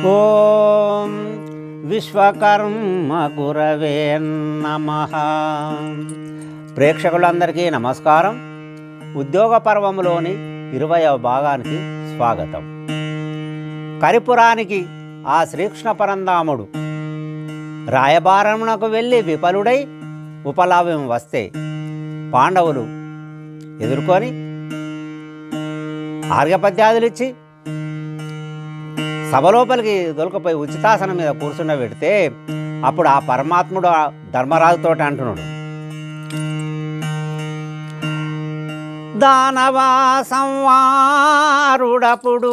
ఓం విశ్వకర్మ గురవే నమః. ప్రేక్షకులందరికీ నమస్కారం. ఉద్యోగ పర్వంలోని 20వ భాగానికి స్వాగతం. కరిపురానికి ఆ శ్రీకృష్ణ పరంధాముడు రాయబారమునకు వెళ్ళి విఫలుడై ఉపలాభం వస్తే పాండవులు ఎదుర్కొని ఆర్ఘపద్యాదులిచ్చి సభలోపలికి దొలకపోయి ఉచితాసనం మీద కూర్చుండబెడితే అప్పుడు ఆ పరమాత్ముడు ధర్మరాజుతో అంటున్నాడు, దానవ సంవారుడపుడు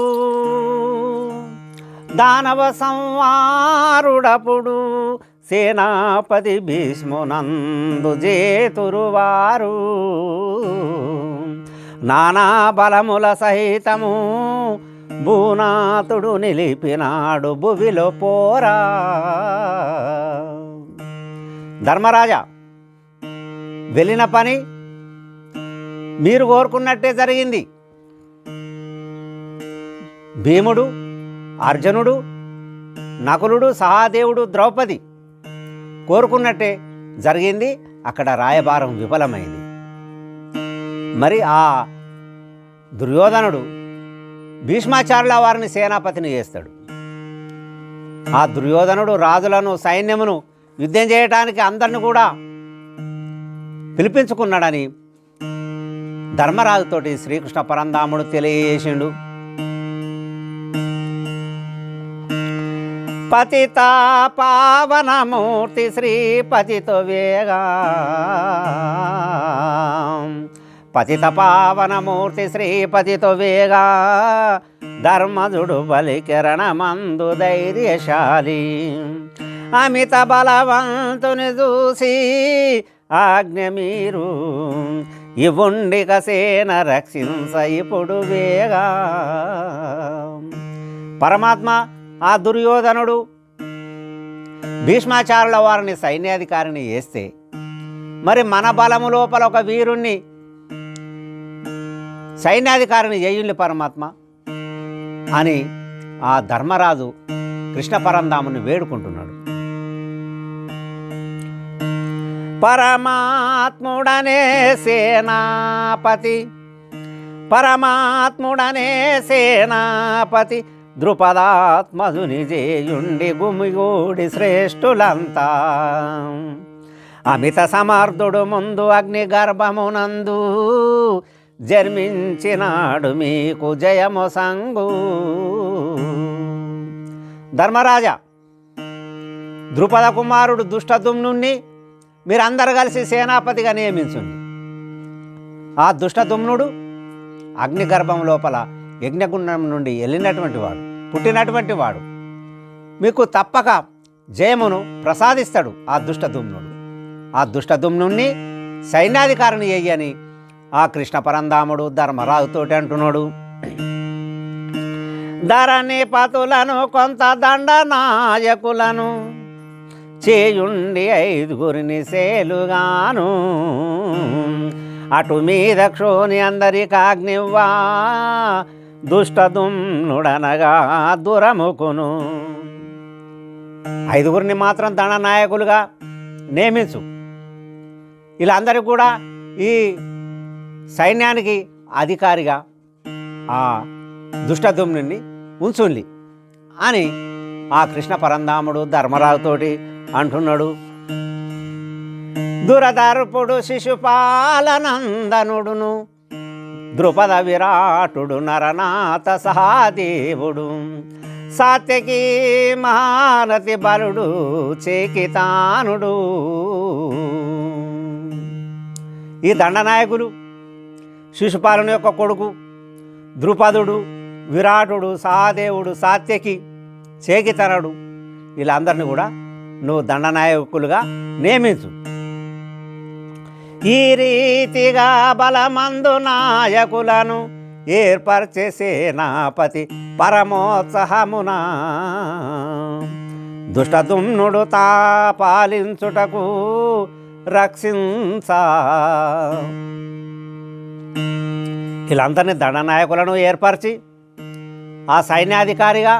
సేనాపతి భీష్మునందు జేతురువారు నానా బలముల సహితము భూనాథుడు నిలిపినాడు భువిలో పోరా. ధర్మరాజా, వెళ్ళిన పని మీరు కోరుకున్నట్టే జరిగింది. భీముడు, అర్జునుడు, నకులుడు, సహాదేవుడు, ద్రౌపది కోరుకున్నట్టే జరిగింది. అక్కడ రాయబారం విఫలమైంది. మరి ఆ దుర్యోధనుడు భీష్మాచార్యుల వారిని సేనాపతిని చేస్తాడు. ఆ దుర్యోధనుడు రాజులను, సైన్యమును యుద్ధం చేయటానికి అందరిని కూడా పిలిపించుకున్నాడని ధర్మరాజుతోటి శ్రీకృష్ణ పరంధాముడు తెలియజేసిండు. పతిత పావనమూర్తి శ్రీపతితో వేగా, పతిత పావనమూర్తి శ్రీపతితో వేగా ధర్మజుడు బలికిరణమందు ధైర్యశాలి అమిత బలవంతుని చూసి ఆజ్ఞ మీరు ఇవుండిక సేన రక్షించ ఇప్పుడు వేగా. పరమాత్మ ఆ దుర్యోధనుడు భీష్మాచార్యుల వారిని సైన్యాధికారిని చేస్తే మరి మన బలము లోపల ఒక వీరుణ్ణి సైన్యాధికారిని చేయుల్ని పరమాత్మ అని ఆ ధర్మరాజు కృష్ణ పరంధాముని వేడుకుంటున్నాడు. పరమాత్ముడనే సేనాపతి ద్రుపదాత్మజుని జేయుండి గుమిగూడి శ్రేష్ఠులంతా అమిత సమర్థుడు ముందు అగ్ని గర్భమునందు జన్మించినాడు మీకు జయము సంగు. ధర్మరాజా, ద్రుపద కుమారుడు దుష్టదుమ్నుణ్ణి మీరందరూ కలిసి సేనాపతిగా నియమించండి. ఆ దుష్టదుమ్నుడు అగ్ని గర్భం లోపల యజ్ఞగుండం నుండి వెళ్ళినటువంటి వాడు, పుట్టినటువంటి వాడు. మీకు తప్పక జయమును ప్రసాదిస్తాడు ఆ దుష్టదుమ్నుడు. ఆ దుష్టదుమ్నుణ్ణి సైన్యాధికారిని చెయ్యని ఆ కృష్ణ పరంధాముడు ధర్మరాజుతోటి అంటున్నాడు. ధరణి పతులను కొంత దండనాయకులను చేయుండి 5గురిని సేలుగాను అటు మీద క్షోని అందరికి ఆజ్ఞివ్వా దుష్టదుమ్నుడనగా దురముకును. 5గురిని మాత్రం దండనాయకులుగా నియమించు. వీళ్ళందరికీ కూడా ఈ సైన్యానికి అధికారిగా ఆ దుష్టదుమ్నుని ఉంచుండి అని ఆ కృష్ణ పరంధాముడు ధర్మరాజుతోటి అంటున్నాడు. దురదర్పుడు శిశుపాలనందనుడును ద్రుపద విరాటుడు నరనాథ సహాదేవుడు సాత్యకి మహారథి బలుడు చేకితానుడు. ఈ దండనాయకులు శిశుపాలుని యొక్క కొడుకు ద్రుపదుడు, విరాటుడు, సహాదేవుడు, సాత్యకి, చేకితనుడు వీళ్ళందరినీ కూడా నువ్వు దండనాయకులుగా నియమించు. ఈ రీతిగా బలమందు నాయకులను ఏర్పరిచే సేనాపతి పరమోత్సాహమునా దుష్టదుమ్నుడు తా పాలించుటకు రక్షించా. వీళ్ళందరినీ దండనాయకులను ఏర్పరిచి ఆ సైన్యాధికారిగా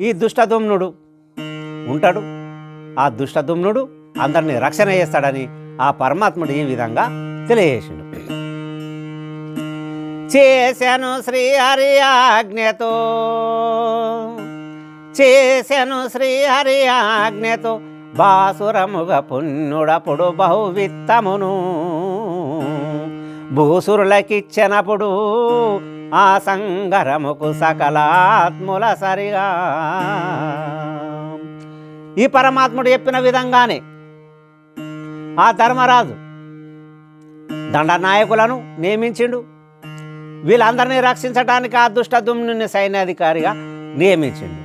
ఈ దుష్టదుమ్నుడు ఉంటాడు. ఆ దుష్టదుమ్నుడు అందరినీ రక్షణ చేస్తాడని ఆ పరమాత్ముడు ఈ విధంగా తెలియజేసిండు. చేశాను శ్రీహరి ఆజ్ఞతో, చేశాను శ్రీహరి ఆజ్ఞతో బాసురముగ పుణ్యుడప్పుడు బహువిత్తమును భూసురులకిచ్చినప్పుడు ఆ సంగరముకు సకలాత్ముల సరిగా. ఈ పరమాత్ముడు చెప్పిన విధంగానే ఆ ధర్మరాజు దండనాయకులను నియమించిండు. వీళ్ళందరినీ రక్షించడానికి ఆ దుష్టదుమ్నుని సైన్యాధికారిగా నియమించిండు.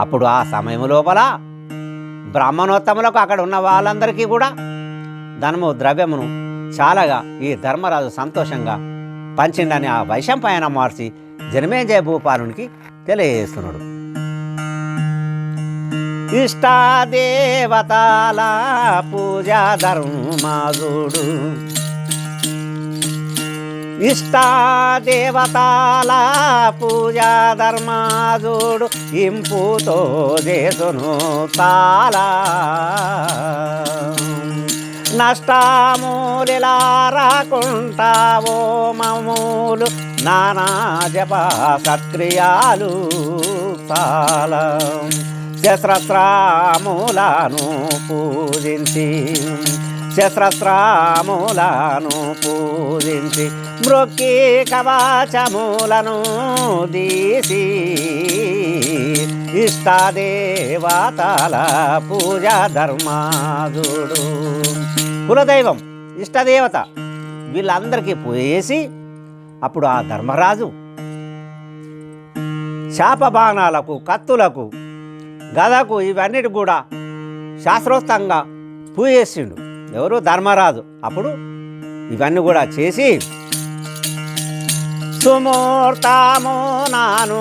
అప్పుడు ఆ సమయం లోపల బ్రాహ్మణోత్తములకు అక్కడ ఉన్న వాళ్ళందరికీ కూడా ధనము ద్రవ్యమును చాలాగా ఈ ధర్మరాజు సంతోషంగా పంచిండని ఆ వైశంపాయన మార్చి జనమేజయ భూపాలునికి తెలియజేస్తున్నాడు. ఇష్టాదేవతాల పూజా ధర్మాజుడు, ఇష్టాదేవతాల పూజా ధర్మాజుడు ఇంపుతో చేసును తాళ నష్టమూలిలా రాకుంటావో మమూలు నానా జప సత్క్రియాలు చాలా శస్త్రస్త్రాములను పూజించి, శస్త్రస్త్రాములను పూజించి మృక్కి కవచములను దీసి ఇష్టదేవతల పూజా ధర్మాజుడు. కులదైవం ఇష్టదేవత వీళ్ళందరికీ పూజేసి అప్పుడు ఆ ధర్మరాజు శాపబాణాలకు, కత్తులకు, గదకు ఇవన్నిటి కూడా శాస్త్రోక్తంగా పూజేసిండు. ఎవరు? ధర్మరాజు. అప్పుడు ఇవన్నీ కూడా చేసి సుమూర్తము నాను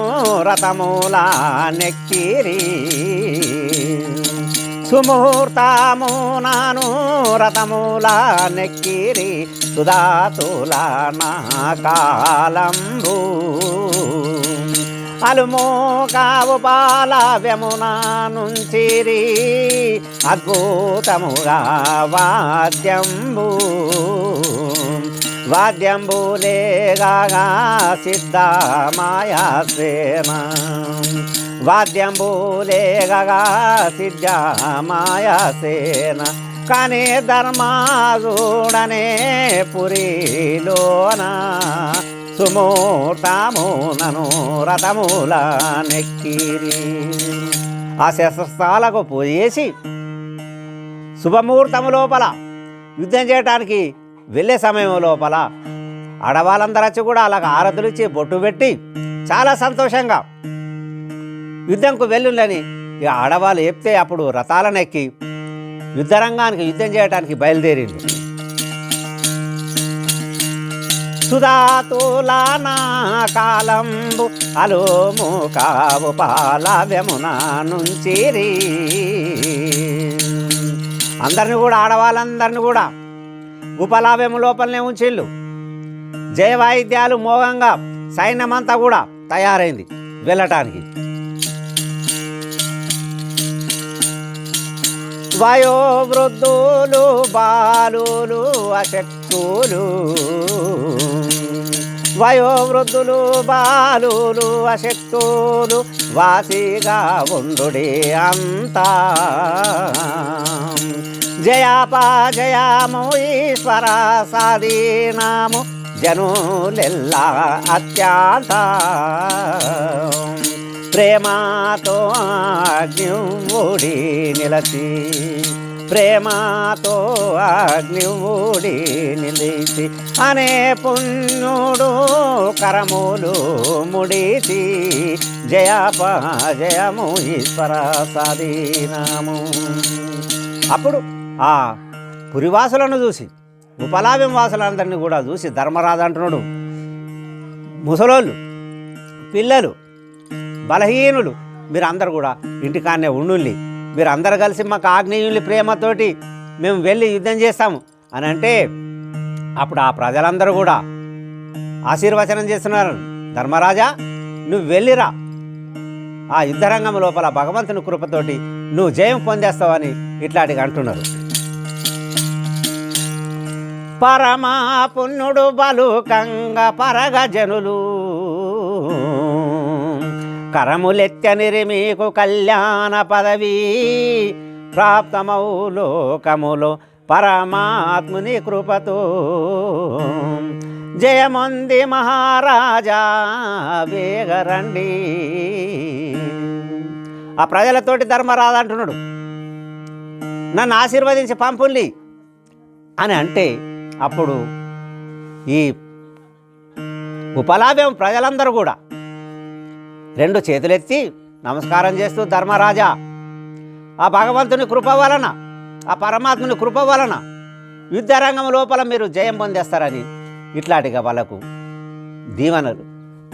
రథముల నెక్కిరి, సుముహూర్తము నాను రథముల నెక్కిరి సుధాతుల నా కాలంబు అలుమోకావు పాలవ్యమున నుంచిరి అద్భుతముగా వాద్యంబు, వాద్యంబులేగా సిద్ధమాయాసేన, వాద్యంబులేగా సిద్ధమాయాసేన కానీ ధర్మాజుడనే పురిలోన సుమూర్తమునను రథముల నెక్కిరి. ఆ శస్త్రాలకు పూజేసి శుభముహూర్తము లోపల యుద్ధం చేయడానికి వెళ్ళే సమయం లోపల ఆడవాళ్ళందరూ వచ్చి కూడా అలాగ ఆరతులు ఇచ్చి బొట్టు పెట్టి చాలా సంతోషంగా యుద్ధంకు వెళ్ళులని ఇక ఆడవాళ్ళు చెప్తే అప్పుడు రథాలను ఎక్కి యుద్ధరంగానికి యుద్ధం చేయడానికి బయలుదేరింది. సుధాతులానా కాలంబు అలోము కావు పాలవ్యమున నుంచిరి. అందరిని కూడా ఆడవాళ్ళందరినీ కూడా ఉపలావ్యము లోపలనే ఉంచిళ్ళు. జయవాయిద్యాలు మోగంగా సైన్యమంతా కూడా తయారైంది వెళ్ళటానికి. వయోవృద్ధులు బాలులు అశక్తులు, వయోవృద్ధులు బాలులు అశక్తులు వాసిగా ఉండుడి అంతా. జయాపజయము ఈశ్వర సాధీనాము జనులెల్లా అత్యంత ప్రేమతో అగ్నివుడి నిలచి, ప్రేమతో అగ్నివుడి నిలిచి అనే పుణ్యుడు కరములు ముడిచి జయాపజయము ఈశ్వర సాధీనాము. అప్పుడు ఆ పురివాసులను చూసి ఉపలాభ్యం వాసులందరినీ కూడా చూసి ధర్మరాజు అంటున్నాడు, ముసలోళ్ళు, పిల్లలు, బలహీనులు మీరందరూ కూడా ఇంటికాన్నే ఉండుల్లి, మీరు అందరు కలిసి మాకు ఆగ్నేయుల్ని ప్రేమతోటి మేము వెళ్ళి యుద్ధం చేస్తాము అని అంటే అప్పుడు ఆ ప్రజలందరూ కూడా ఆశీర్వచనం చేస్తున్నారు, ధర్మరాజా నువ్వు వెళ్ళిరా, ఆ యుద్ధరంగం లోపల భగవంతుని కృపతోటి నువ్వు జయం పొందేస్తావని ఇట్లాంటివి అంటున్నారు. పరమా పుణ్యుడు బలుకంగ పరగ జనులు కరములెత్తనిరి మీకు కళ్యాణ పదవి ప్రాప్తమౌ లోకములో పరమాత్ముని కృపతో జయమంది మహారాజా వేగరండి. ఆ ప్రజలతోటి ధర్మరాజు అంటున్నాడు, నన్ను ఆశీర్వదించి పంపుల్ని అని అంటే అప్పుడు ఈ ఉపలాభ్యం ప్రజలందరూ కూడా 2 చేతులెత్తి నమస్కారం చేస్తూ, ధర్మరాజా ఆ భగవంతుని కృప వలన, ఆ పరమాత్ముని కృప వలన యుద్ధరంగం లోపల మీరు జయం పొందేస్తారని ఇట్లాంటిగా వాళ్ళకు దీవెనలు,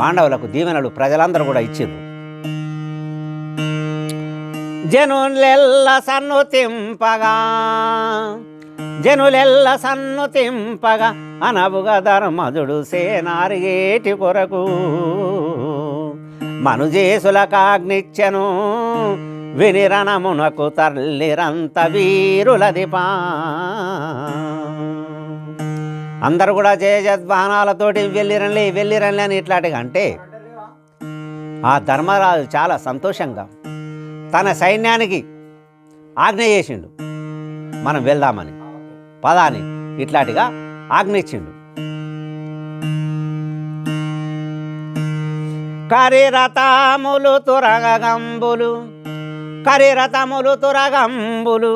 పాండవులకు దీవెనలు ప్రజలందరూ కూడా ఇచ్చారు. జనులెల్ల సన్నుతింపగా అనవుగా ధర్మజుడు సేనారిగేటి కొరకు మనుజేసుల కాగ్నిచ్చెను వినిరణమునకు తల్లిరంత వీరులదిపా. అందరూ కూడా జయజద్వానాలతోటి వెళ్ళిరండి అని ఇట్లాంటిగా అంటే ఆ ధర్మరాజు చాలా సంతోషంగా తన సైన్యానికి ఆజ్ఞ చేసిండు, మనం వెళ్దామని, పదాని ఇట్లాంటిగా ఆజ్ఞ ఇచ్చిండు. కరిరథములు తురగంబులు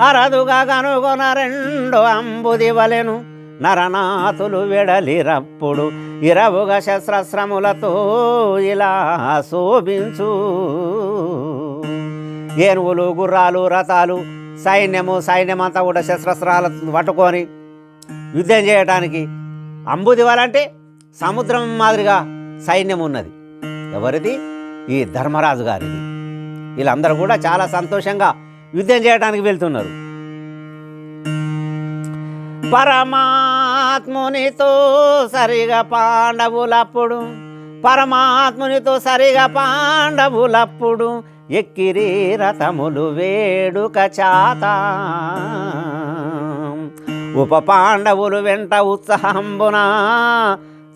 అరదుగా గనుగొన 2 అంబుది వలెను నరనాథులు వెడలిరప్పుడు ఇరవుగా శస్త్రశ్రములతో ఇలా శోభించు. ఏనుగులు, గుర్రాలు, రథాలు, సైన్యమంతా కూడా శస్త్రస్త్రాలు పట్టుకొని యుద్ధం చేయడానికి అంబుది వలంటే సముద్రం మాదిరిగా సైన్యం ఉన్నది. ఎవరిది? ఈ ధర్మరాజు గారిది. వీళ్ళందరూ కూడా చాలా సంతోషంగా యుద్ధం చేయడానికి వెళ్తున్నారు. పరమాత్మునితో సరిగా పాండవులప్పుడు ఎక్కిరి రథములు వేడుక చాత ఉప పాండవులు వెంట ఉత్సాహంబున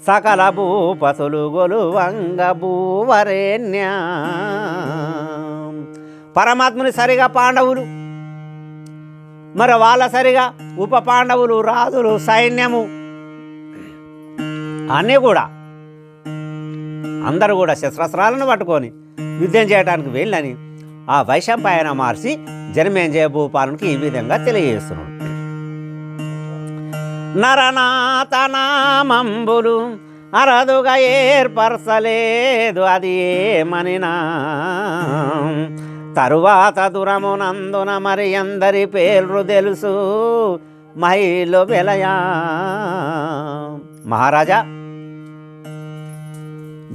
సకల భూపతులు గొలువంగ భూవరేణ్య. పరమాత్ముని సరిగా పాండవులు, మరి వాళ్ళ సరిగా ఉప పాండవులు, రాజులు, సైన్యము అన్నీ కూడా అందరూ కూడా శస్త్రాస్త్రాలను పట్టుకొని యుద్ధం చేయడానికి వెళ్ళని ఆ వైశంపాయన మహర్షి జనమేజయ భూపాలునికి ఈ విధంగా తెలియజేస్తున్నాడు. నరనాథనామంబులు అరదుగా ఏర్పరచలేదు అది ఏమనినా తరువాత దురమునందున మరి అందరి పేర్లు తెలుసు మహిళ వెలయా. మహారాజా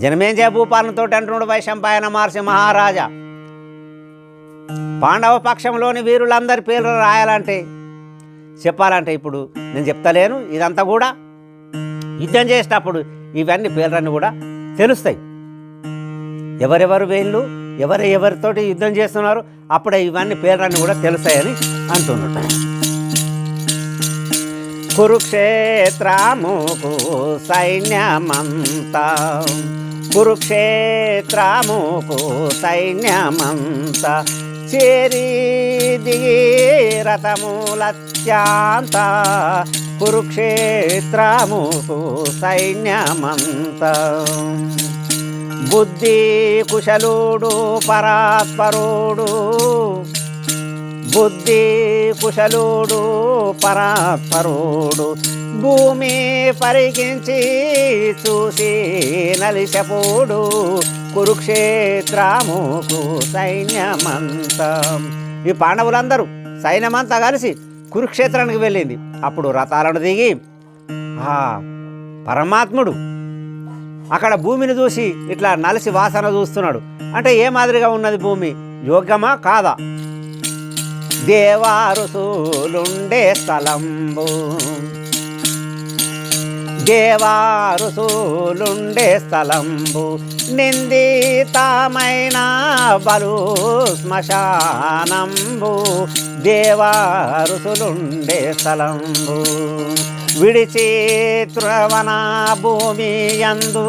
జనమేజయ భూపాలనతో అంటున్నాడు వైశంపాయన మహర్షి, మహారాజా పాండవ పక్షంలోని వీరులందరి పేర్లు రాయాలంటే, చెప్పాలంటే ఇప్పుడు నేను చెప్తలేను. ఇదంతా కూడా యుద్ధం చేసేటప్పుడు ఇవన్నీ పేర్లన్నీ కూడా తెలుస్తాయి. ఎవరెవరు వీళ్ళు, ఎవరితోటి యుద్ధం చేస్తున్నారు, అప్పుడే ఇవన్నీ పేర్లన్నీ కూడా తెలుస్తాయని అంటున్నాడు. కురుక్షేత్రముకు సైన్యమంతా చేరి దిగి రథములత్యాంత కురుక్షేత్రముకు సైన్యమంతా బుద్ధి కుశలుడు పరాత్పరుడు భూమి పరికించి చూసి నలిశపుడు కురుక్షేత్రముకు సైన్యమంతా. ఈ పాండవులందరూ సైన్యమంతా కలిసి కురుక్షేత్రానికి వెళ్ళింది. అప్పుడు రథాలను దిగి ఆ పరమాత్ముడు అక్కడ భూమిని చూసి ఇట్లా నలిసి వాసన చూస్తున్నాడు. అంటే ఏ మాదిరిగా ఉన్నది భూమి, యోగ్యమా కాదా? దేవారుసులుండే స్థలంబు దేవారుసులుండే స్థలంబు నిందితమైన బలు శ్మశానంబు దేవారుసులుండే స్థలంబు విడిచి తృణవన భూమి యందు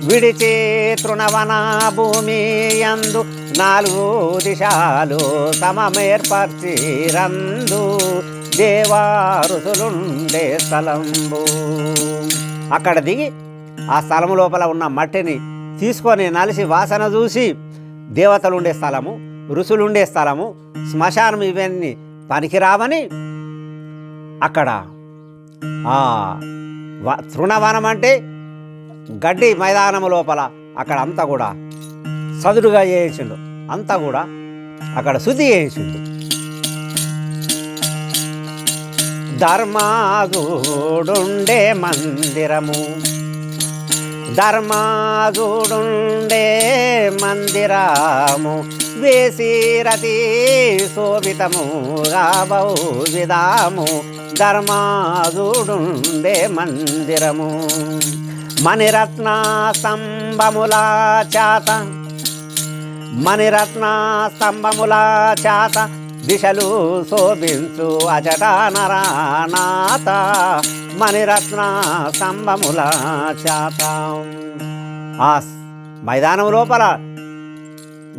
విడిచి తృణవన భూమి యందు 4 దిశాలు సమమేర్పర్చిరందు దేవారుసులుండే స్థలంబు. అక్కడ దిగి ఆ స్థలము లోపల ఉన్న మట్టిని తీసుకొని నలిసి వాసన చూసి దేవతలుండే స్థలము, ఋషులుండే స్థలము, శ్మశానం ఇవన్నీ పనికిరావని అక్కడ తృణవనం అంటే గడ్డి మైదానము లోపల అక్కడ అంతా కూడా సదురుగా చేయించిండు, అంతా కూడా అక్కడ శుద్ధి చేయించిండు. ధర్మాజుడుండే మందిరము ధర్మాజుడుండే మందిరము వేసిరతి శోభితముగా బహువిధము ధర్మాజుడుండే మందిరము మణిరత్న స్తంభముల చాత మణిరత్న స్తంభముల చాత దిశలు శోభించు అచట నరనాథ మణిరత్న స్తంభముల చాత. ఆ మైదానం లోపల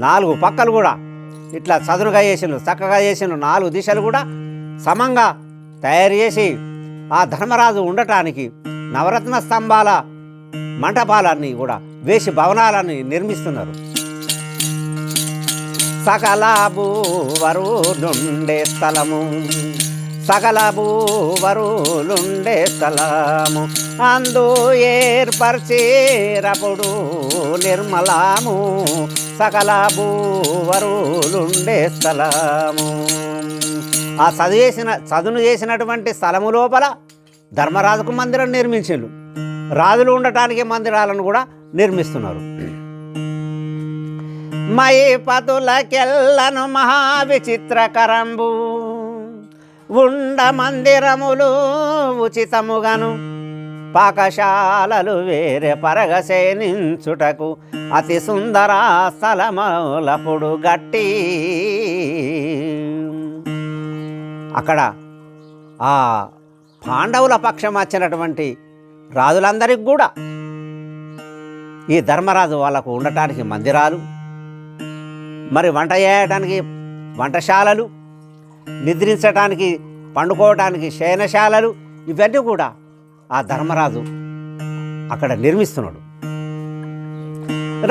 4 పక్కలు కూడా ఇట్లా చదురుగా చేసిండ్రు, చక్కగా చేసిండ్రు. 4 దిశలు కూడా సమంగా తయారు చేసి ఆ ధర్మరాజు ఉండటానికి నవరత్న స్తంభాల మంటపాలన్నీ కూడా వేసి భవనాలన్నీ నిర్మిస్తున్నారు. సకల భూవరులుండే స్థలము సకల భూవరులుండే స్థలము అందు ఏర్పరిచేరపుడు నిర్మలము సకల భూవరులుండే స్థలము. ఆ చదును చేసినటువంటి స్థలము లోపల ధర్మరాజుకు మందిరం నిర్మించిండు, రాజులు ఉండటానికి మందిరాలను కూడా నిర్మిస్తున్నారు. మయపతులకెల్లను మహావిచిత్రకరంబు ఉండ మందిరములు ఉచితముగను పాకశాలలు వేరే పరగసేనించుటకు అతి సుందర స్థలములపుడు గట్టి. అక్కడ ఆ పాండవుల పక్షం వచ్చినటువంటి రాజులందరికీ కూడా ఈ ధర్మరాజు వాళ్ళకు ఉండటానికి మందిరాలు, మరి వంట చేయడానికి వంటశాలలు, నిద్రించడానికి పండుకోవటానికి శయనశాలలు, ఇవన్నీ కూడా ఆ ధర్మరాజు అక్కడ నిర్మిస్తున్నాడు.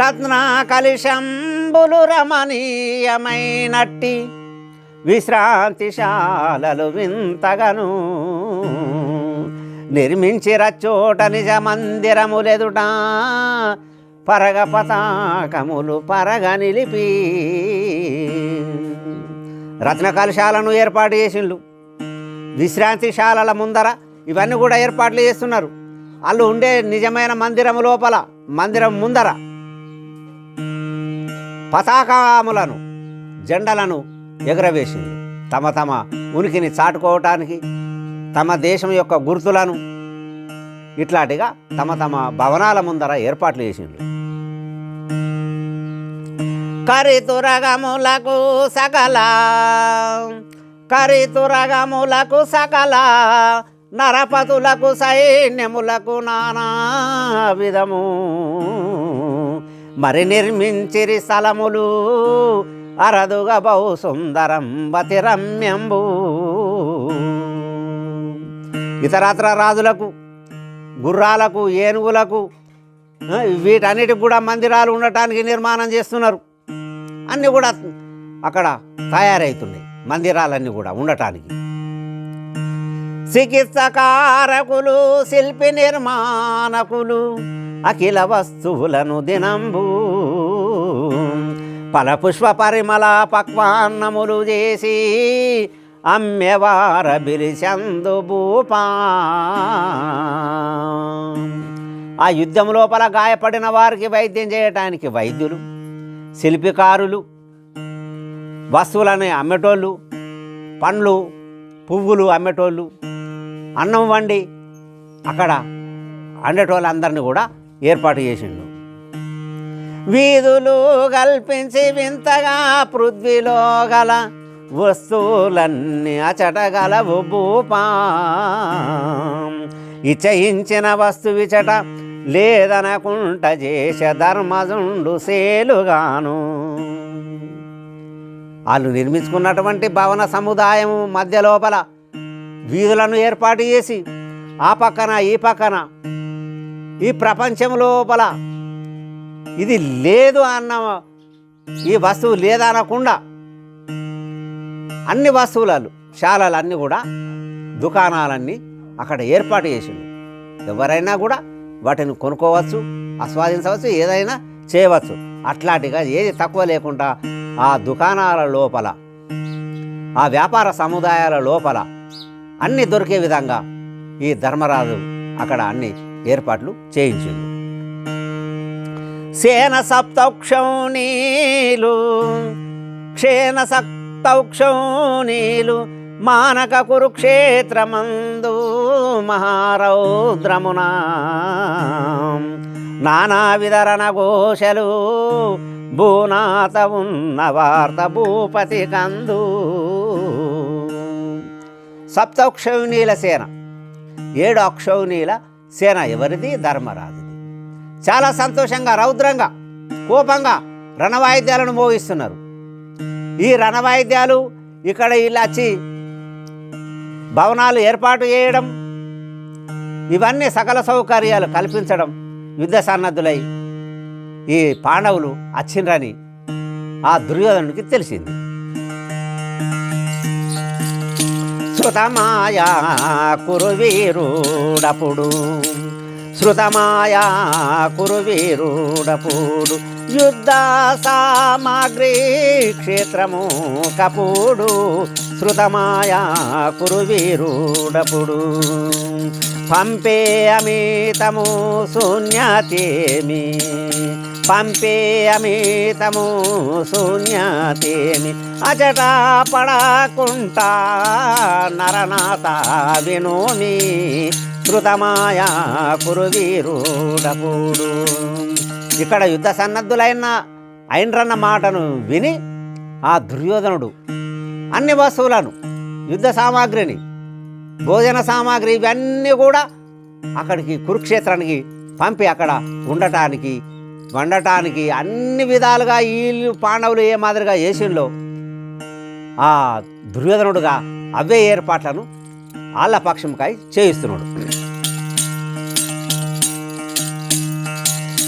రత్న కలిశంబులు రమణీయమైనట్టి విశ్రాంతిశాలలు వింతగను నిర్మించి రచ్చోట నిజ మందిరములెదుట పరగ పతాకములు పరగ నిలిపి రత్నకలశాలను ఏర్పాటు చేసిండ్రు. విశ్రాంతిశాలల ముందర ఇవన్నీ కూడా ఏర్పాట్లు చేస్తున్నారు. వాళ్ళు ఉండే నిజమైన మందిరము లోపల మందిరం ముందర పతాకములను జెండలను ఎగురవేసింది. తమ తమ ఉనికిని చాటుకోవటానికి, తమ దేశం యొక్క గుర్తులను ఇట్లాంటిగా తమ తమ భవనాల ముందర ఏర్పాట్లు చేసిండ్రు. కరితురగములకు సకల నరపతులకు సైన్యములకు నానా విధము మరి నిర్మించిరి స్థలములు అరదుగా బహు సుందరం బతి రమ్యంబు. ఇతరత్ర రాజులకు, గుర్రాలకు, ఏనుగులకు వీటన్నిటికి కూడా మందిరాలు ఉండటానికి నిర్మాణం చేస్తున్నారు. అన్నీ కూడా అక్కడ తయారవుతున్నాయి మందిరాలన్నీ కూడా ఉండటానికి. చికిత్సకారకులు, శిల్పి నిర్మాణకులు అఖిల వస్తువులను దినంబు ఫల పుష్ప పరిమళ పక్వాన్నములు చేసి అమ్మెవార బిలిచందు భూపా. ఆ యుద్ధం లోపల గాయపడిన వారికి వైద్యం చేయటానికి వైద్యులు, శిల్పికారులు, వస్తువులని అమ్మేటోళ్ళు, పండ్లు పువ్వులు అమ్మేటోళ్ళు, అన్నం వండి అక్కడ అండేటోళ్ళందరినీ కూడా ఏర్పాటు చేసిండు. వీధులు కల్పించి వింతగా పృథ్వీలో గల వస్తువులన్నీ అచటగలవు భూపా, ఇచయించిన వస్తువిచట లేదనకుంట చేస ధర్మజుండు సేలుగాను. వాళ్ళు నిర్మించుకున్నటువంటి భవన సముదాయం మధ్య లోపల వీధులను ఏర్పాటు చేసి ఆ పక్కన ఈ పక్కన ఈ ప్రపంచం లోపల ఇది లేదు అన్న ఈ వస్తువు లేదనకుండా అన్ని వస్తువులు శాలలన్నీ కూడా దుకాణాలన్నీ అక్కడ ఏర్పాటు చేసిండు. ఎవరైనా కూడా వాటిని కొనుక్కోవచ్చు, ఆస్వాదించవచ్చు, ఏదైనా చేయవచ్చు. అట్లాంటిగా ఏది తక్కువ లేకుండా ఆ దుకాణాల లోపల ఆ వ్యాపార సముదాయాల లోపల అన్నీ దొరికే విధంగా ఈ ధర్మరాజు అక్కడ అన్ని ఏర్పాట్లు చేయించిండు. సేన సప్తౌక్షౌనీలు క్షేణ సప్తౌక్షౌనీలు మానక కురుక్షేత్రమందు మహారౌద్రమునా నానా విధరణ ఘోషలు భూనాత ఉన్న వార్త భూపతి కందు. సప్తౌక్షౌనీల సేన, 7 అక్షౌనీల సేన ఎవరిది? ధర్మరాజుది. చాలా సంతోషంగా రౌద్రంగా కోపంగా రణవాయిద్యాలను మోగిస్తున్నారు. ఈ రణవాయిద్యాలు ఇక్కడ వీళ్ళు వచ్చి భవనాలు ఏర్పాటు చేయడం, ఇవన్నీ సకల సౌకర్యాలు కల్పించడం, యుద్ధ సన్నద్ధులై ఈ పాండవులు వచ్చిండ్రని ఆ దుర్యోధనుడికి తెలిసింది. శృతమాయా కురువీరుడపుడు శృతమాయా కురువీరుడపుడు యుద్ధ సామాగ్రి క్షేత్రము కపుడు శృతమాయా కురువీరుడపుడు పంపే అమితము శూన్యతేమి పంపే అమితము శూన్యతేమి అజట పడకుంటా నరనాథ వినోమి శృతమాయా కురువీరుడపుడు. ఇక్కడ యుద్ధ సన్నద్ధులైన అయినరన్న మాటను విని ఆ దుర్యోధనుడు అన్ని వస్తువులను, యుద్ధ సామాగ్రిని, భోజన సామాగ్రి ఇవన్నీ కూడా అక్కడికి కురుక్షేత్రానికి పంపి అక్కడ ఉండటానికి వండటానికి అన్ని విధాలుగా వీళ్ళు పాండవులు ఏ మాదిరిగా చేసిండ్లో ఆ దుర్యోధనుడుగా అవే ఏర్పాట్లను వాళ్ళ పక్షంకాయ చేయిస్తున్నాడు.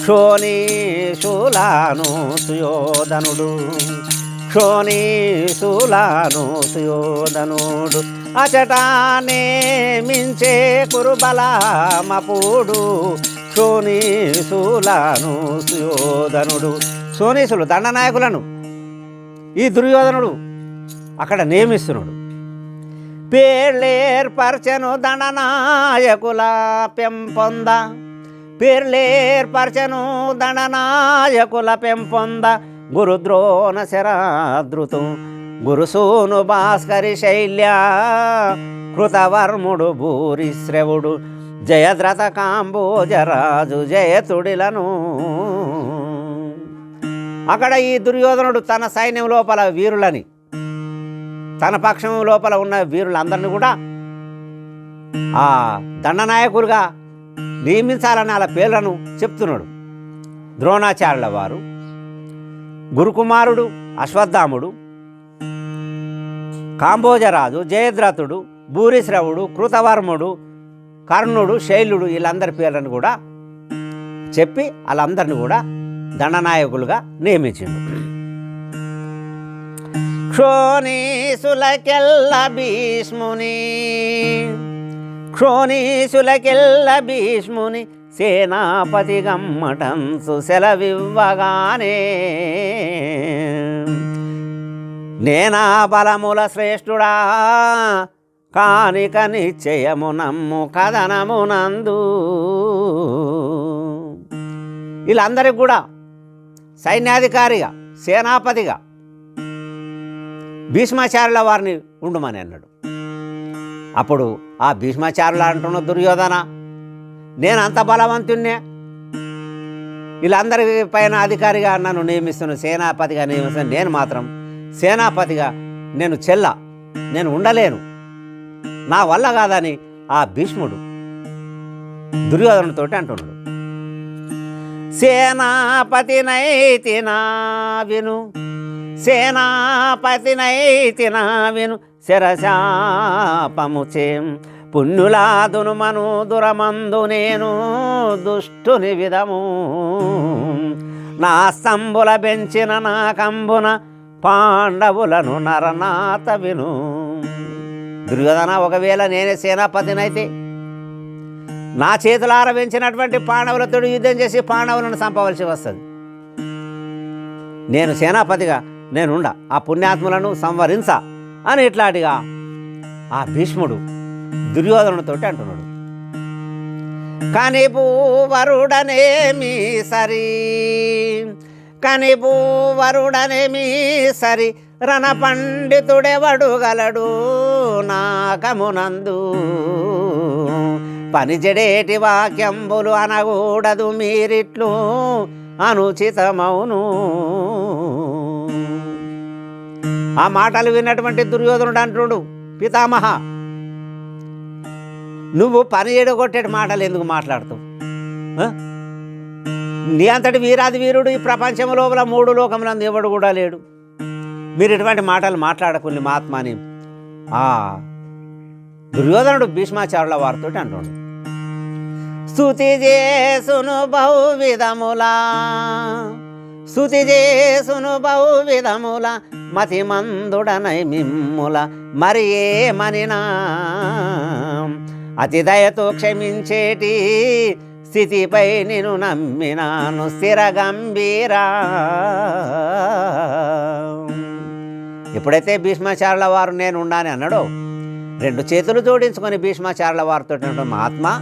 క్షోణీశూలాను సుయోధనుడు క్షోణీశూలాను సుయోధనుడు అచటానే మించే కురుబలమపుడు క్షోణీశూలాను సుయోధనుడు. శోణీసులు దండనాయకులను ఈ దుర్యోధనుడు అక్కడ నియమిస్తున్నాడు. పేర్లేర్పరచను దండనాయకుల పెంపొంద పేర్లేర్పరచను దండనాయకుల పెంపొంద గురుద్రోణ శరాదృతం గురుసూను భాస్కరి శైల్య కృతవర్ముడు భూరిశ్రవుడు జయద్రథ కాంబోజరాజు జయతుడిలను. అక్కడ ఈ దుర్యోధనుడు తన సైన్యం లోపల వీరులని, తన పక్షం లోపల ఉన్న వీరులందరినీ కూడా ఆ దండనాయకులుగా నియమించాలని వాళ్ళ పేర్లను చెప్తున్నాడు. ద్రోణాచార్యుల వారు, గురుకుమారుడు అశ్వత్థాముడు, కాంబోజరాజు, జయద్రథుడు, భూరిశ్రవుడు, కృతవర్ముడు, కర్ణుడు, శైలుడు వీళ్ళందరి పేర్లను కూడా చెప్పి వాళ్ళందరినీ కూడా దండనాయకులుగా నియమించిండు. క్షోణీసులకెల్ల భీష్ముని క్షోణీసులకెల్ల భీష్ముని సేనాపతి గమ్మటంసు సెలవివ్వగానే నేనా బలముల శ్రేష్ఠుడా కానిక నిశ్చయము నమ్ము కథనమునందు. వీళ్ళందరికీ కూడా సైన్యాధికారిగా సేనాపతిగా భీష్మాచార్యుల వారిని ఉండమని అన్నాడు. అప్పుడు ఆ భీష్మాచార్యులు అంటున్న దుర్యోధన నేను అంత బలవంతున్నే, వీళ్ళందరి పైన అధికారిగా నన్ను నియమిస్తున్న, సేనాపతిగా నియమిస్తున్న, నేను మాత్రం సేనాపతిగా నేను ఉండలేను, నా వల్ల కాదని ఆ భీష్ముడు దుర్యోధనుడితోటి అంటున్నాడు. సేనాపతినైతినా విను, సేనాపతినైతినా విను, శరశాపము చేం పుణ్యులాదును మను దురమందు నేను దుష్టుని విధము, నా స్తంభుల బెంచిన నా కంబున పాండవులను నరనాత విను. దుర్యోధన, ఒకవేళ నేనే సేనాపతినైతే నా చేతులార పెంచినటువంటి పాండవులతో యుద్ధం చేసి పాండవులను చంపవలసి వస్తుంది. నేను సేనాపతిగా నేనుండ, ఆ పుణ్యాత్ములను సంవరించ అని ఇట్లాంటిగా ఆ భీష్ముడు దుర్యోధనుడితోటి అంటున్నాడు. కనిపూవరుడనేమి సరి, కనిపూవరుడనేమి సరి, రణ పండితుడెవడు గలడు నాకమునందు, పనిజడేటి వాక్యంబులు అనకూడదు మీరిట్లు అనుచితమౌను. ఆ మాటలు విన్నటువంటి దుర్యోధనుడు అంటుడు, పితామహ, నువ్వు పని ఎడగొట్టేటి మాటలు ఎందుకు మాట్లాడుతావు? నీ అంతటి వీరాది వీరుడు ఈ ప్రపంచం లోపల 3 లోకములందు ఎవడు కూడా లేడు, మీరు ఇటువంటి మాటలు మాట్లాడకుని మహాత్మాని ఆ దుర్యోధనుడు భీష్మాచార్యుల వారితో అంటున్నాడు. స్తుతి చేసును బహువిధములా, స్తుతి చేసును బహువిధముల, మతి మందుడనై మిమ్ముల మరి ఏమనినా, అతి దయతో క్షమించేటి స్థితిపై నిన్ను నమ్మినాను స్థిర గంభీరా. ఎప్పుడైతే భీష్మాచార్యుల వారు నేను ఉండాలని అన్నాడో, 2 చేతులు జోడించుకొని భీష్మాచార్యుల వారితో మహాత్మా,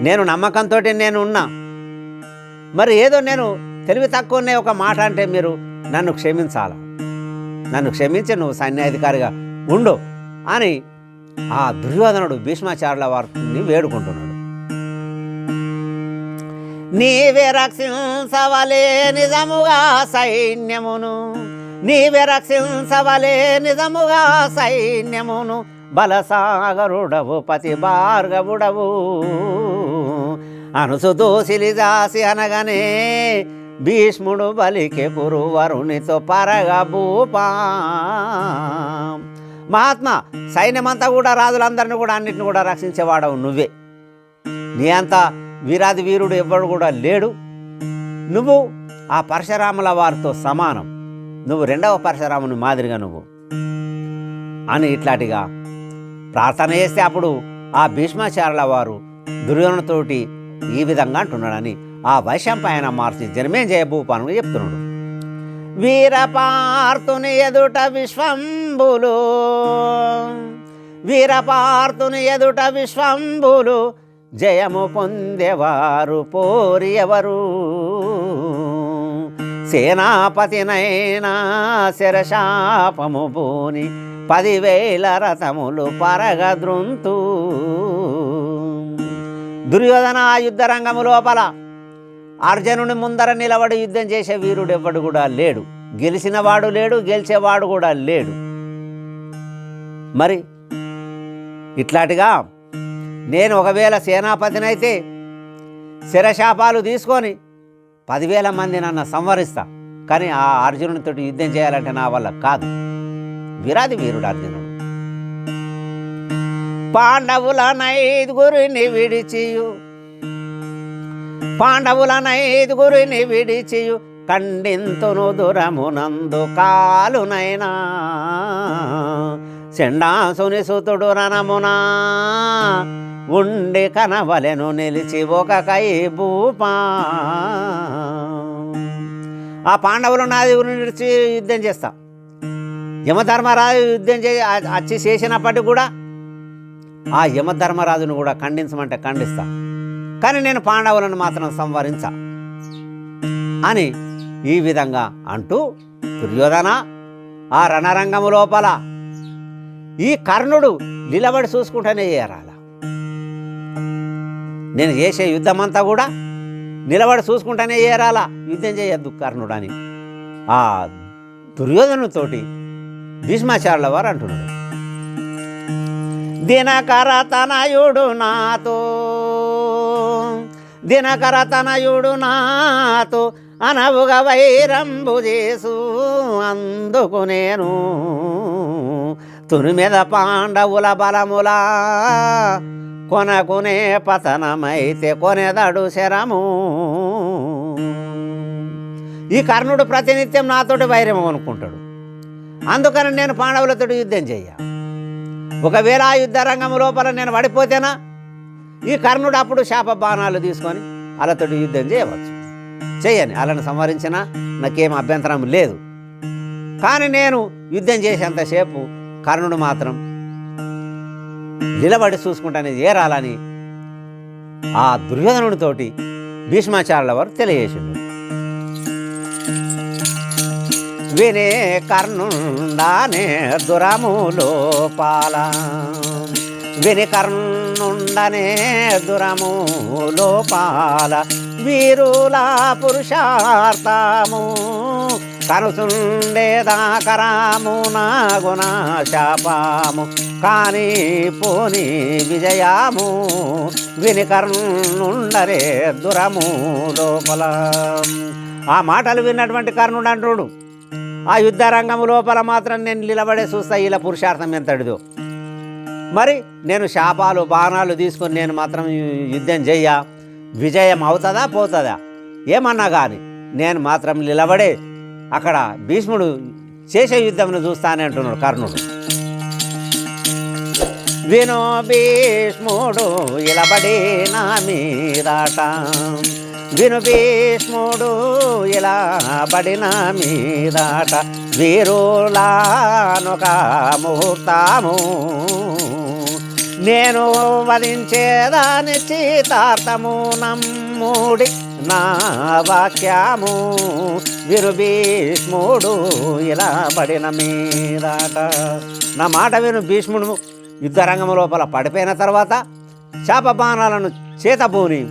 నేను నమ్మకంతో నేను ఉన్నా, మరి ఏదో నేను తెలివి తక్కువనే ఒక మాట అంటే మీరు నన్ను క్షమించాల, నన్ను క్షమించి నువ్వు సైన్యాధికారిగా ఉండు అని ఆ దుర్యోధనుడు భీష్మాచార్యుల వారిని వేడుకుంటున్నాడు. నీవే రక్షించవలే నిజముగా సైన్యమును, నీవే రక్షించవలే నిజముగా సైన్యమును, బలసాగరుడవు పతి భార్గవుడవు అనుసుదోసిలి దాసి అనగానే భీష్ముడు బలికే పురువరునితో పరగభూపా. మహాత్మా, సైన్యమంతా కూడా రాజులందరినీ కూడా అన్నిటిని కూడా రక్షించేవాడవు నువ్వే, నీ అంత వీరాది వీరుడు ఎవ్వడు కూడా లేడు, నువ్వు ఆ పరశురాముల వారితో సమానం, నువ్వు 2వ పరశురాముని మాదిరిగా నువ్వు అని ఇట్లాంటిగా ప్రార్థన చేస్తే అప్పుడు ఆ భీష్మాచార్యుల వారు దుర్యోధనుతోటి ఈ విధంగా అంటున్నాడని ఆ వైశంపాయన మార్చి జన్మేజయ భూపాను చెప్తున్నాడు. వీరపార్తుని ఎదుట విశ్వంబులు, వీరపార్తుని ఎదుట విశ్వంబులు, జయము పొందేవారు పోరి ఎవరు, సేనాపతినైనా శరశాపము బూని 10,000 రథములు పరగద్రుంతు. దుర్యోధన ఆ యుద్ధ రంగము లోపల అర్జునుని ముందర నిలబడి యుద్ధం చేసే వీరుడు ఎవ్వడు కూడా లేడు, గెలిచినవాడు లేడు, గెలిచేవాడు కూడా లేడు. మరి ఇట్లాంటిగా నేను ఒకవేళ సేనాపతినైతే శిరశాపాలు తీసుకొని 10,000 మంది నన్ను సంవరిస్తా, కానీ ఆ అర్జునునితో యుద్ధం చేయాలంటే నా వల్ల కాదు. వీరాది వీరుడు అర్జునుడు. పాండవుల 5గురిని విడిచియు, పాండవుల 5గురిని విడిచియు, ఖండింతును దురమునందు కాలునైనా, చెండాసుని సుతుడు రణమునా ఉండి కనవలెను నిలిచి ఒక కైబూపా. ఆ పాండవులు 5గురిని విడిచి యుద్ధం చేస్తా, యమధర్మరాజు యుద్ధం వచ్చి చేసినప్పటికి కూడా ఆ యమధర్మరాజును కూడా ఖండించమంటే ఖండిస్తా, కానీ నేను పాండవులను మాత్రం సంవరించా అని ఈ విధంగా అంటూ దుర్యోధన ఆ రణరంగము లోపల ఈ కర్ణుడు నిలబడి చూసుకుంటూనే ఏరాల. నేను చేసే యుద్ధమంతా కూడా నిలబడి చూసుకుంటానే ఏరాలా, యుద్ధం చేయొద్దు కర్ణుడు అని ఆ దుర్యోధనుతోటి భీష్మాచార్యుల వారు అంటున్నాడు. దినకర తనయుడు నాతో, దినకర తనయుడు నాతో అనవుగా వైరంబు చేసు, అందుకు నేను తుని మీద పాండవుల బలములా కొనకునే పతనమైతే కొనేదాడు శరము. ఈ కర్ణుడు ప్రతినిత్యం నాతోటి వైరం అనుకుంటాడు, అందుకని నేను పాండవులతో యుద్ధం చెయ్య. ఒకవేళ ఆ యుద్ధ రంగం లోపల నేను పడిపోతేనా ఈ కర్ణుడు అప్పుడు శాప బాణాలు తీసుకొని వాళ్ళతో యుద్ధం చేయవచ్చు, చెయ్యని వాళ్ళని సంహరించినా నాకేం అభ్యంతరం లేదు. కానీ నేను యుద్ధం చేసేంతసేపు కర్ణుడు మాత్రం నిలబడి చూసుకుంటానే ఏరాలని ఆ దుర్యోధనుడితోటి భీష్మాచార్యుల వారు తెలియజేసిండు. వినే కర్ణుండానే దురములోపాల, విని కర్ణుండనే దురములోపాల, వీరుల పురుషార్థము కనుసుండేదాకరాము నాగుణ శాపము కానీ పోని విజయాము, విని కర్ణుండరే దురము లోపల. ఆ మాటలు విన్నటువంటి కర్ణుడు అంటుడు, ఆ యుద్ధ రంగము లోపల మాత్రం నేను నిలబడే చూస్తా ఇలా పురుషార్థం ఎంతటిదో. మరి నేను శాపాలు బాణాలు తీసుకొని నేను మాత్రం యుద్ధం చెయ్య, విజయం అవుతుందా పోతుందా ఏమన్నా కానీ నేను మాత్రం నిలబడే అక్కడ భీష్ముడు చేసే యుద్ధంను చూస్తానే అంటున్నాడు కర్ణుడు. విను భీష్ముడు ఇలబడి నా మీదట, విను భీష్ముడు ఇలా బడిన మీదట, వీరులానొక ముహూర్తము నేను వధించేదాని చితార్థము నమ్ముడి నా వాక్యము, విను భీష్ముడు ఇలా బడిన మీదట. నా మాట విను భీష్ముడు యుద్ధరంగం లోపల పడిపోయిన తర్వాత శాపబాణాలను చేతబూని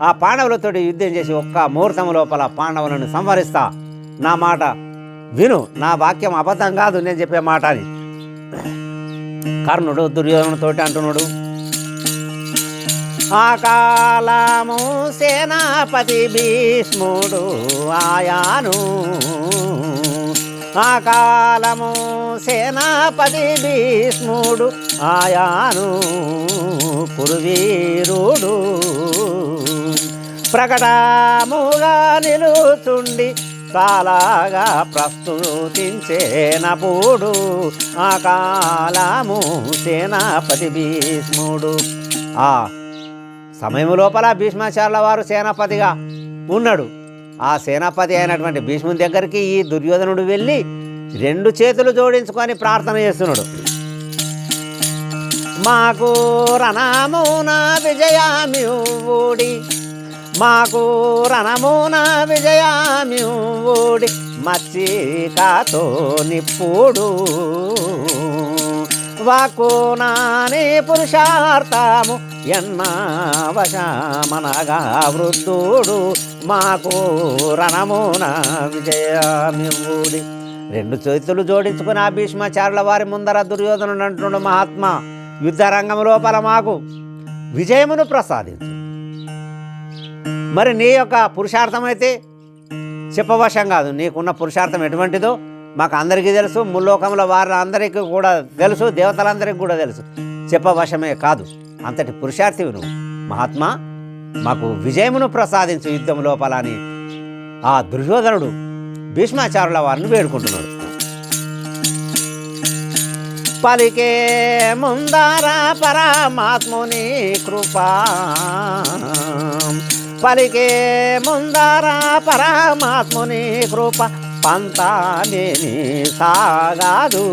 ఆ పాండవులతోటి యుద్ధం చేసి ఒక్క ముహూర్తం లోపల పాండవులను సంహరిస్తా, నా మాట విను, నా వాక్యం అబద్ధం కాదు నేను చెప్పే మాట అని కర్ణుడు దుర్యోధనుతోటి అంటున్నాడు. ఆ కాలము సేనాపతి భీష్ముడు ఆయాను, ఆ కాలము సేనాపతి భీష్ముడు ఆయాను, కురువీరుడు ప్రకటముగా నిలుచుండి చాలాగా ప్రస్తుతించేనప్పుడు, ఆ కాలము సేనాపతి భీష్ముడు. ఆ సమయం లోపల భీష్మాచార్యుల వారు సేనాపతిగా ఉన్నాడు. ఆ సేనాపతి అయినటువంటి భీష్ముని దగ్గరికి ఈ దుర్యోధనుడు వెళ్ళి 2 చేతులు జోడించుకొని ప్రార్థన చేస్తున్నాడు. మాకు రణమున విజయామివుడి, మాకు రణమున విజయామివుడి, మచ్చికతో నిప్పుడు వాకు నాని పురుషార్థము ఎన్న వశమనగా వృద్ధుడు, మాకు రణమున విజయమివుడి. 2 చేతులు జోడించుకుని ఆ భీష్మాచార్యుల వారి ముందర దుర్యోధనుడు అంటున్నాడు, మహాత్మా యుద్ధ రంగం లోపల మాకు విజయమును ప్రసాదించు. మరి నీ యొక్క పురుషార్థం అయితే చెప్పవశం కాదు, నీకున్న పురుషార్థం ఎటువంటిదో మాకు అందరికీ తెలుసు, ముల్లోకంలో వారి అందరికీ కూడా తెలుసు, దేవతలందరికీ కూడా తెలుసు, చెప్పవశమే కాదు, అంతటి పురుషార్థివి నువ్వు మహాత్మా, మాకు విజయమును ప్రసాదించు యుద్ధం లోపల అని ఆ దుర్యోధనుడు భీష్మాచార్యుల వారిని వేడుకుంటున్నాడు. పలికే ముందర పరమాత్ముని కృపా, పలికే ముందర పరమాత్ముని కృప పంతానేని సాగాదు,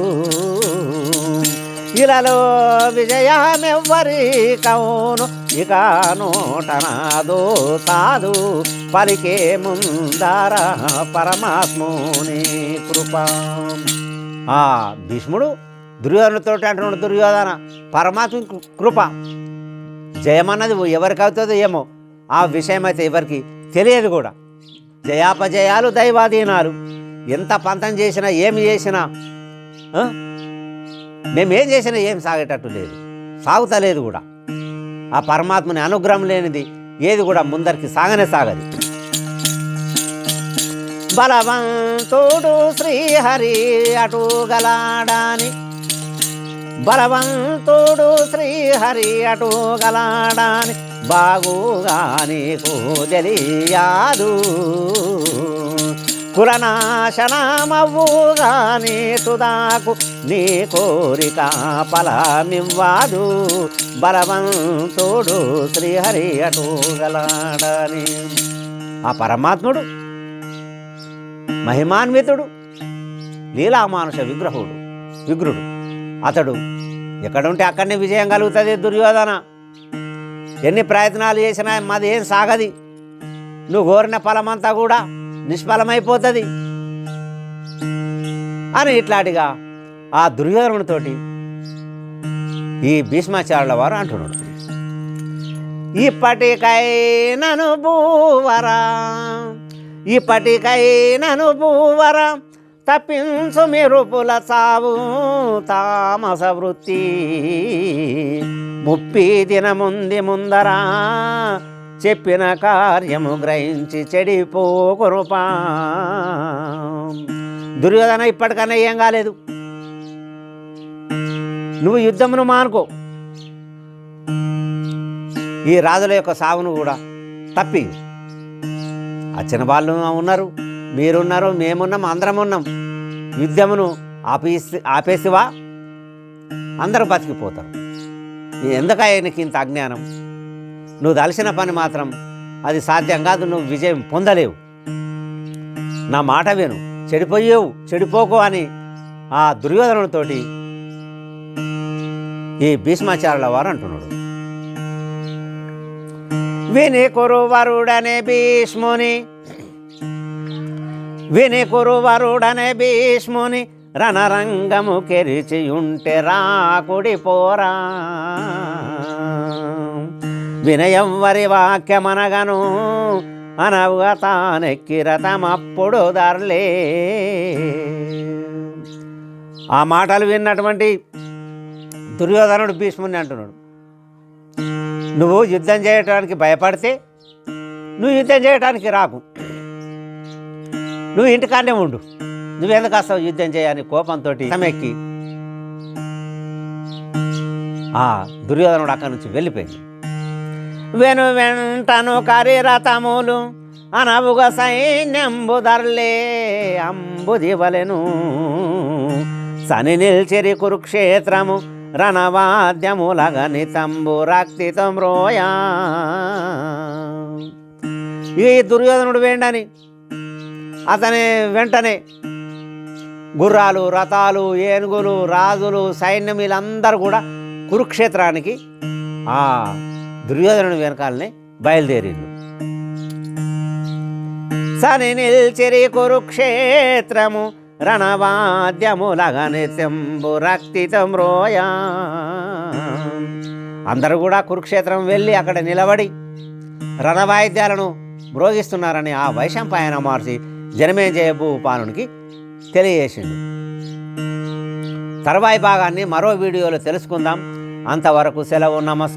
ఇలలో విజయమెవ్వరి కౌను ఇక నోటనాదో కాదు, పలికే ముందర పరమాత్ముని కృప. ఆ భీష్ముడు దుర్యోధనుతో అంటున్నాడు, దుర్యోధన పరమాత్మ కృప జయమన్నది ఎవరికి అవుతుందో ఏమో, ఆ విషయం అయితే ఎవరికి తెలియదు కూడా. జయాపజయాలు దైవాధీనాలు. ఎంత పంతం చేసినా ఏమి చేసినా మేమేం చేసినా ఏం సాగేటట్టు లేదు, సాగుతలేదు కూడా. ఆ పరమాత్మని అనుగ్రహం లేనిది ఏది కూడా ముందరికి సాగనే సాగదు. బలవంతుడు శ్రీహరి అటు గలాడాని, బలవంతుడు శ్రీహరి అటు గలాడాని బాగుగా నీకు తెలియాదు. కులనాశనమవ్వుగాని తుదాకు నీ కోరిక ఫలమివ్వదు. బలవంతుడు శ్రీహరి అటు గలాడాని. ఆ పరమాత్ముడు మహిమాన్వితుడు, లీలామానుష విగ్రహుడు. అతడు ఎక్కడుంటే అక్కడనే విజయం కలుగుతుంది. దుర్యోధన ఎన్ని ప్రయత్నాలు చేసినా మాది ఏం సాగది, నువ్వు కోరిన ఫలమంతా కూడా నిష్ఫలమైపోతుంది అని ఇట్లాంటిగా ఆ దుర్యోధనుడితోటి ఈ భీష్మాచార్యుల వారు అంటున్నాడు. ఇప్పటికైనను భూవరా, ఇప్పటికైనను భూవరా తప్పించు మెరుపుల చావు తామస వృత్తి. ముప్పి దినముంది ముందరా చెప్పిన కార్యము గ్రహించి చెడిపోకురుపా. దుర్యోధన ఇప్పటికన్నా ఏం కాలేదు, నువ్వు యుద్ధమును మానుకో. ఈ రాజుల యొక్క సావును కూడా తప్పి. వచ్చిన వాళ్ళు ఉన్నారు, మీరున్నారు, మేమున్నాం, అందరం ఉన్నాం. యుద్ధమును ఆపేసివా అందరూ బతికిపోతారు. ఎందుకు ఆయనకి ఇంత అజ్ఞానం? నువ్వు తలసిన పని మాత్రం అది సాధ్యం కాదు, నువ్వు విజయం పొందలేవు. నా మాట విను, చెడిపోకు అని ఆ దుర్యోధనుడితోటి ఈ భీష్మాచార్యుల వారు అంటున్నాడు. విని కురువరుడనే భీష్ముని, విని కురువరుడనే భీష్ముని రణరంగము కెరిచియుంటే రాకుడి పోరా. వినయవ్వరి వాక్యమనగను అనవుగా తానెక్కి రథమప్పుడు ధరలే. ఆ మాటలు విన్నటువంటి దుర్యోధనుడు భీష్ముని అంటున్నాడు, నువ్వు యుద్ధం చేయటానికి భయపడితే నువ్వు యుద్ధం చేయటానికి రాకు, నువ్వు ఇంటికాడనే ఉండు, నువ్వెందుకు వస్తావు యుద్ధం చేయని కోపంతో సమెక్కి ఆ దుర్యోధనుడు అక్కడి నుంచి వెళ్ళిపోయింది. వెంటను కరిరథములు అనవుగా సైన్యంబు ధరలే అంబుదివలెను. సని నిల్చిరి కురుక్షేత్రము రణవాద్యములగనితంబు రక్తితం రోయా. ఈ దుర్యోధనుడు వేండని అతని వెంటనే గుర్రాలు, రథాలు, ఏనుగులు, రాజులు, సైన్యం వీళ్ళందరూ కూడా కురుక్షేత్రానికి ఆ దుర్యోధనుడి వెనకాలనే బయలుదేరిండు. సని నిల్చిరి కురుక్షేత్రము రణవాద్యములగనితంబు రక్తితం రోయా. అందరూ కూడా కురుక్షేత్రం వెళ్ళి అక్కడ నిలబడి రణవాయిద్యాలను మ్రోగిస్తున్నారని ఆ వైశంపాయన మహర్షి జనమేజయ భూపాలునికి తెలియజేసిండు. తర్వాయి భాగాన్ని మరో వీడియోలో తెలుసుకుందాం. అంతవరకు సెలవు, నమస్కారం.